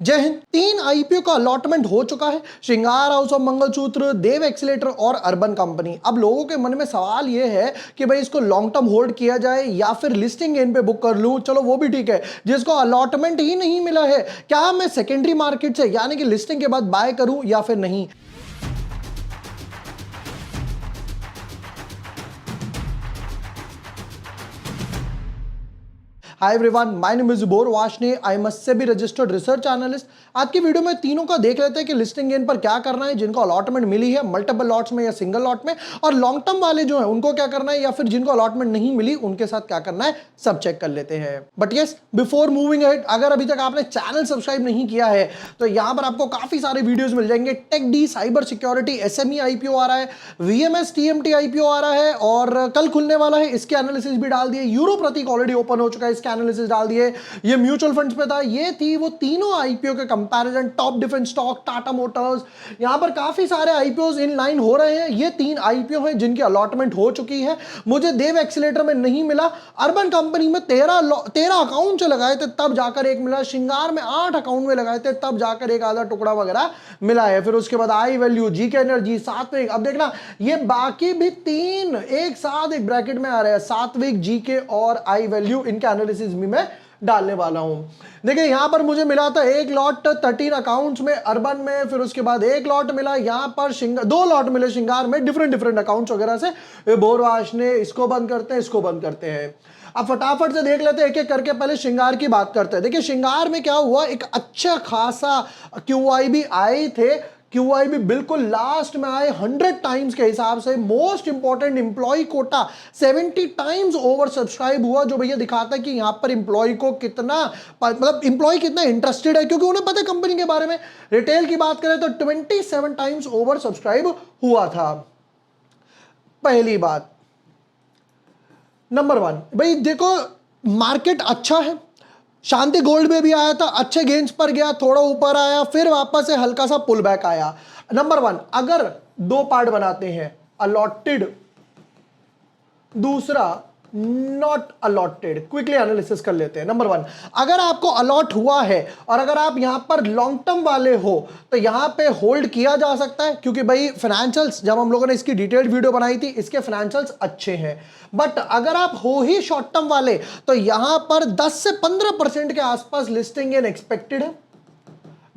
जय हिंद। 3 आईपीओ का अलॉटमेंट हो चुका है, Shringar house of Mangalsutra, Dev accelerator और अर्बन कंपनी। अब लोगों के मन में सवाल यह है कि भाई इसको लॉन्ग टर्म होल्ड किया जाए या फिर लिस्टिंग गेन पे बुक कर लूं। चलो वो भी ठीक है। जिसको अलॉटमेंट ही नहीं मिला है, क्या मैं सेकेंडरी मार्केट से यानी कि लिस्टिंग के बाद बाय करूं या फिर नहीं। Hi everyone, my name is Jubor Washne. I am a SEBI registered research analyst. आज की वीडियो में तीनों का देख लेते हैं कि लिस्टिंग गेन पर क्या करना है, जिनको अलॉटमेंट मिली है मल्टीपल लॉट्स में या सिंगल लॉट में, और लॉन्ग टर्म वाले जो है उनको क्या करना है, या फिर जिनको अलॉटमेंट नहीं मिली उनके साथ क्या करना है, सब चेक कर लेते हैं। But yes, before moving ahead, अगर अभी तक आपने चैनल सब्सक्राइब नहीं किया है तो यहां पर आपको काफी सारे वीडियोस मिल जाएंगे। Tech D, cyber security, SME IPO आ रहा है, वीएमएस टीएमटी आईपीओ आ रहा है और कल खुलने वाला है, इसके एनालिसिस भी डाल दिए। यूरो प्रतीक ऑलरेडी ओपन हो चुका है, इसके एनालिसिस डाल दिए। ये म्यूचुअल फंड्स पे था, ये थी वो तीनों आईपीओ के comparison. Top defence stock, Tata Motors, यहां पर काफी सारे आईपीओ इन लाइन हो रहे हैं। ये 3 आईपीओ हैं जिनकी अलॉटमेंट हो चुकी है। मुझे देव एक्सीलेटर में नहीं मिला, अर्बन कंपनी में 13 अकाउंट से लगाए थे तब जाकर एक मिला, श्रृंगार में 8 अकाउंट में लगाए थे तब जाकर एक आधा टुकड़ा वगैरह मिला है। फिर उसके बाद आई वैल्यू, जीके एनर्जी, सात्विक। अब देखना ये बाकी भी 3 एक साथ एक ब्रैकेट में आ रहे हैं, सात्विक, जीके और आई वैल्यू। इनके एनालिसिस भी मैं डालने वाला हूं। देखिए यहां पर मुझे मिला था एक लॉट 13 अकाउंट्स में अर्बन में, फिर उसके बाद एक लॉट मिला यहां पर 2 लॉट मिले श्रृंगार में, डिफरेंट अकाउंट्स वगैरह से। बोरवाश ने इसको बंद करते हैं, इसको बंद करते हैं। अब फटाफट से देख लेते हैं एक एक करके। पहले श्रृंगार की बात करते हैं। देखिए श्रृंगार में क्या हुआ, एक अच्छा खासा क्यूआईबी आए थे। क्यूआईबी बिल्कुल लास्ट में आए 100 टाइम्स के हिसाब से। Most important employee quota 70 times over subscribe हुआ, जो भैया दिखाता है कि यहां पर एम्प्लॉय को कितना, मतलब एम्प्लॉय कितना इंटरेस्टेड है, क्योंकि उन्हें पता है कंपनी के बारे में। रिटेल की बात करें तो 27 टाइम्स ओवर सब्सक्राइब हुआ था। पहली बात। नंबर 1, भाई देखो मार्केट अच्छा है। शांति गोल्ड में भी आया था, अच्छे गेंस पर गया, थोड़ा ऊपर आया, फिर वापस से हल्का सा पुल बैक आया। नंबर 1, अगर 2 पार्ट बनाते हैं, अलॉटेड, दूसरा नॉट अलॉटेड, क्विकली एनालिसिस कर लेते हैं। नंबर 1, अगर आपको अलॉट हुआ है और अगर आप यहां पर लॉन्ग टर्म वाले हो तो यहां पे होल्ड किया जा सकता है, क्योंकि भाई फाइनेंशियल्स, जब हम लोगों ने इसकी डिटेल्ड वीडियो बनाई थी, इसके फाइनेंशियल्स अच्छे हैं। बट अगर आप हो ही शॉर्ट टर्म वाले तो यहां पर 10 से 15% के आसपास लिस्टिंग गेन एक्सपेक्टेड है।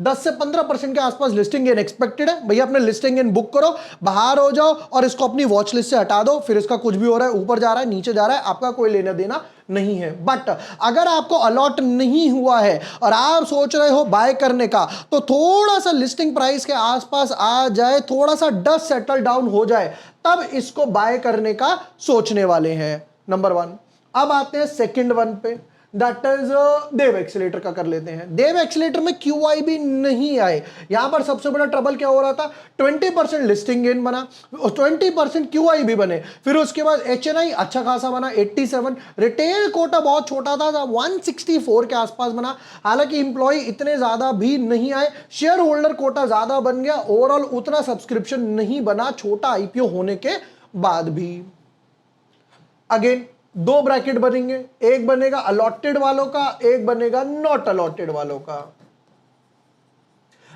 10 से 15% के आसपास लिस्टिंग गेन एक्सपेक्टेड है। भैया अपने लिस्टिंग गेन बुक करो, बाहर हो जाओ और इसको अपनी वॉच लिस्ट से हटा दो। फिर इसका कुछ भी हो रहा है, ऊपर जा रहा है, नीचे जा रहा है, आपका कोई लेना देना नहीं है। बट अगर आपको अलॉट नहीं हुआ है और आप सोच रहे हो बाय करने का, तो थोड़ा सा लिस्टिंग प्राइस के आसपास आ जाए, थोड़ा सा डस्ट सेटल डाउन हो जाए, तब इसको बाय करने का सोचने वाले हैं। नंबर 1। अब आते हैं सेकंड वन पे, दैट इज देव एक्सीलेटर का कर लेते हैं। देव एक्सीलेटर में क्यूआईबी नहीं आए। यहां पर सबसे बड़ा ट्रबल क्या हो रहा था, 20% लिस्टिंग गेन बना, 20% क्यूआईबी बने, फिर उसके बाद एचएनआई अच्छा खासा बना 87, रिटेल कोटा बहुत छोटा था 164 के आसपास बना। हालांकि इंप्लॉय इतने ज्यादा भी नहीं आए, शेयर होल्डर कोटा ज्यादा बन गया, ओवरऑल उतना सब्सक्रिप्शन नहीं बना छोटा आईपीओ होने के बाद भी। अगेन 2 ब्रैकेट बनेंगे, एक बनेगा अलॉटेड वालों का, एक बनेगा नॉट अलॉटेड वालों का।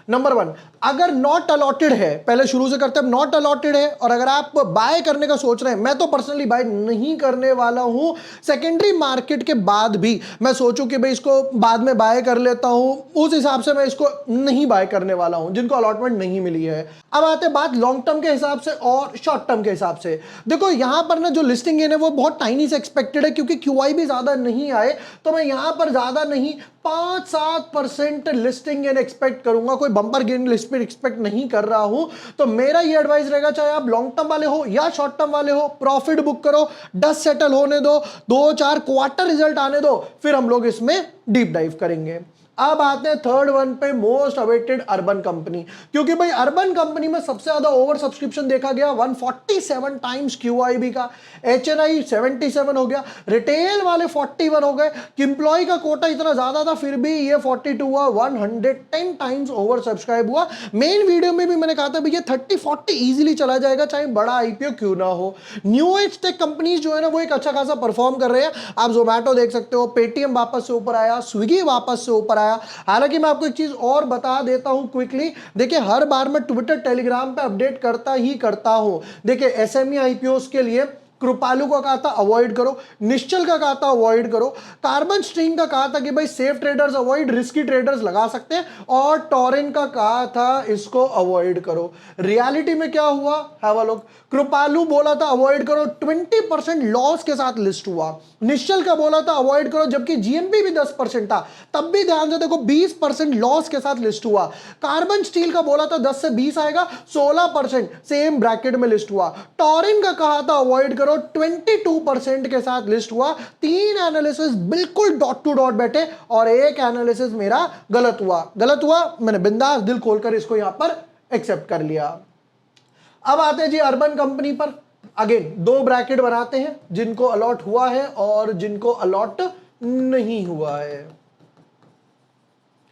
नंबर 1, अगर नॉट अलॉटेड है, पहले शुरू से करते हैं, नॉट अलॉटेड है और अगर आप बाय करने का सोच रहे हैं, मैं तो पर्सनली बाय नहीं करने वाला हूं। सेकेंडरी मार्केट के बाद भी मैं सोचूं कि भाई इसको बाद में बाय कर लेता हूं, उस हिसाब से मैं इसको नहीं बाय करने वाला हूं, जिनको अलॉटमेंट नहीं मिली है। अब आते बात लॉन्ग टर्म के हिसाब से और शॉर्ट टर्म के हिसाब से। देखो यहां पर ना जो लिस्टिंग गेन है वो बहुत टाइनी से एक्सपेक्टेड है, क्योंकि क्यूआई भी ज्यादा नहीं आए, तो मैं यहां पर ज्यादा नहीं 5-7% लिस्टिंग गेन एक्सपेक्ट करूंगा। कोई बंपर गेन लिस्ट पे एक्सपेक्ट नहीं कर रहा हूं। तो मेरा ये एडवाइस रहेगा, चाहे आप लॉन्ग टर्म वाले हो या शॉर्ट टर्म वाले हो, प्रॉफिट बुक करो, डस्ट सेटल होने दो, 2-4 क्वार्टर रिजल्ट आने दो, फिर हम लोग इसमें डीप डाइव करेंगे। अब आते हैं थर्ड वन पे, मोस्ट अवेटेड अर्बन कंपनी। क्योंकि भाई अर्बन कंपनी में सबसे ज्यादा ओवर सब्सक्रिप्शन देखा गया, 147 टाइम्स क्यूआईबी का, एचएनआई 77 हो गया, रिटेल वाले 41 हो गए। एम्प्लॉय का कोटा इतना ज्यादा था फिर भी ये 42 हुआ, 110 टाइम्स ओवर सब्सक्राइब हुआ। मेन वीडियो में भी मैंने कहा था भैया 30-40 इजीली चला जाएगा, चाहे बड़ा आईपीओ क्यों ना हो। न्यू एज टेक कंपनीज जो है ना वो एक अच्छा खासा परफॉर्म कर रहे हैं। आप जोमैटो देख सकते हो, पेटीएम वापस से ऊपर आया, स्विगी वापस से ऊपर आया, आया। हालांकि मैं आपको एक चीज और बता देता हूं क्विकली, देखिए हर बार मैं ट्विटर टेलीग्राम पे अपडेट करता ही करता हूं। देखिए एसएमई आईपीओस के लिए कृपालु का कहा था अवॉइड करो, निश्चल का कहा था अवॉइड करो, कार्बन स्ट्रिंग का कहा था कि भाई safe traders avoid, risky traders लगा सकते हैं, और टॉरिन का कहा था इसको अवॉइड करो। रियलिटी में क्या हुआ, हैव अ लुक। कृपालु बोला था अवॉइड करो, 20% लॉस के साथ लिस्ट हुआ। निश्चल का बोला था अवॉइड करो, जबकि जीएमपी भी 10% था, तब भी ध्यान से देखो 20% लॉस के साथ लिस्ट हुआ। कार्बन स्टील का बोला था 10 से 20 आएगा, 16% सेम ब्रैकेट में लिस्ट हुआ। टॉरिन का कहा था अवॉइड करो, 22% के साथ लिस्ट हुआ। 3 एनालिसिस बिल्कुल डॉट टू डॉट बैठे और एक एनालिसिस मेरा गलत हुआ, मैंने बिंदास दिल खोलकर इसको यहां पर एक्सेप्ट कर लिया। अब आते हैं जी अर्बन कंपनी पर। अगेन 2 ब्रैकेट बनाते हैं, जिनको अलॉट हुआ है और जिनको अलॉट नहीं हुआ है,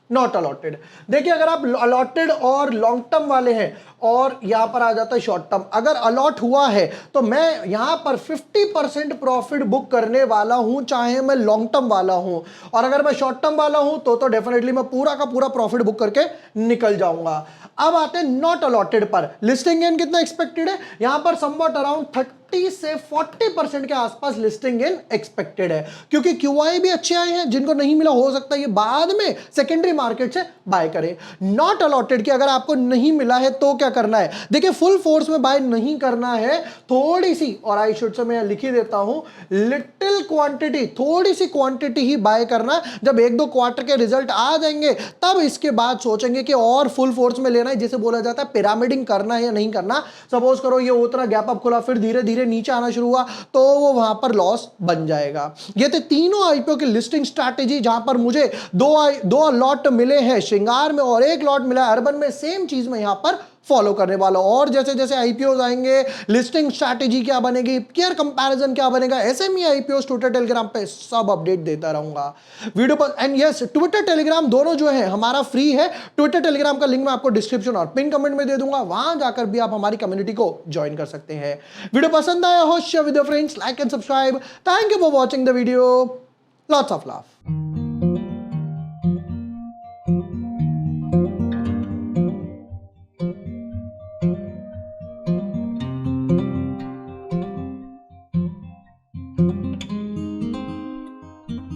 नॉट अलॉटेड। देखिए अगर आप अलॉटेड और लॉन्ग टर्म वाले हैं, और यहां पर आ जाता है शॉर्ट टर्म, अगर अलॉट हुआ है तो मैं यहां पर 50% प्रॉफिट बुक करने वाला हूं, चाहे मैं लॉन्ग टर्म वाला हूं। और अगर मैं शॉर्ट टर्म वाला हूं तो डेफिनेटली मैं पूरा का पूरा प्रॉफिट बुक करके निकल जाऊंगा। अब आते हैं नॉट अलॉटेड पर। लिस्टिंग गेन कितना एक्सपेक्टेड है, यहां पर समवट अराउंड 30 से 40% के आसपास लिस्टिंग गेन एक्सपेक्टेड है, क्योंकि क्यूआई भी अच्छे आए हैं, जिनको नहीं मिला हो सकता है ये बाद में सेकेंडरी मार्केट से बाय करे। नॉट अलॉटेड की अगर आपको नहीं मिला है तो क्या करना है, देखिए फुल फोर्स में बाय नहीं करना है, थोड़ी सी, और आई शुड से मैं लिख ही देता हूं, लिटिल क्वांटिटी, थोड़ी सी क्वांटिटी ही बाय करना। जब 1-2 क्वार्टर के रिजल्ट आ जाएंगे तब इसके बाद सोचेंगे कि और फुल फोर्स में लेना है, जिसे बोला जाता है पिरामिडिंग करना है या नहीं करना। सपोज करो ये उतना गैप अप खुला, फिर धीरे धीरे नीचे आना शुरू हुआ, तो वो वहां पर लॉस बन जाएगा। ये थे तीनों आईपीओ की लिस्टिंग स्ट्रैटेजी, जहां पर मुझे दो लॉट मिले हैं श्रृंगार में और 1 लॉट मिला है अर्बन में। सेम चीज में यहां पर फॉलो करने वाला हूं, और जैसे जैसे आईपीओ आएंगे, लिस्टिंग स्ट्रैटेजी क्या बनेगी, पेयर कंपैरिजन क्या बनेगा, एसएमई आईपीओ ट्विटर टेलीग्राम पे सब अपडेट देता रहूंगा वीडियो पर। एंड यस, ट्विटर टेलीग्राम दोनों जो है हमारा फ्री है। ट्विटर टेलीग्राम का लिंक मैं आपको डिस्क्रिप्शन और पिन कमेंट में दे दूंगा, वहां जाकर भी आप हमारी कम्युनिटी को ज्वाइन कर सकते हैं। वीडियो पसंद आया हो, share with your friends, like and subscribe. Thank you for watching the video, lots of love.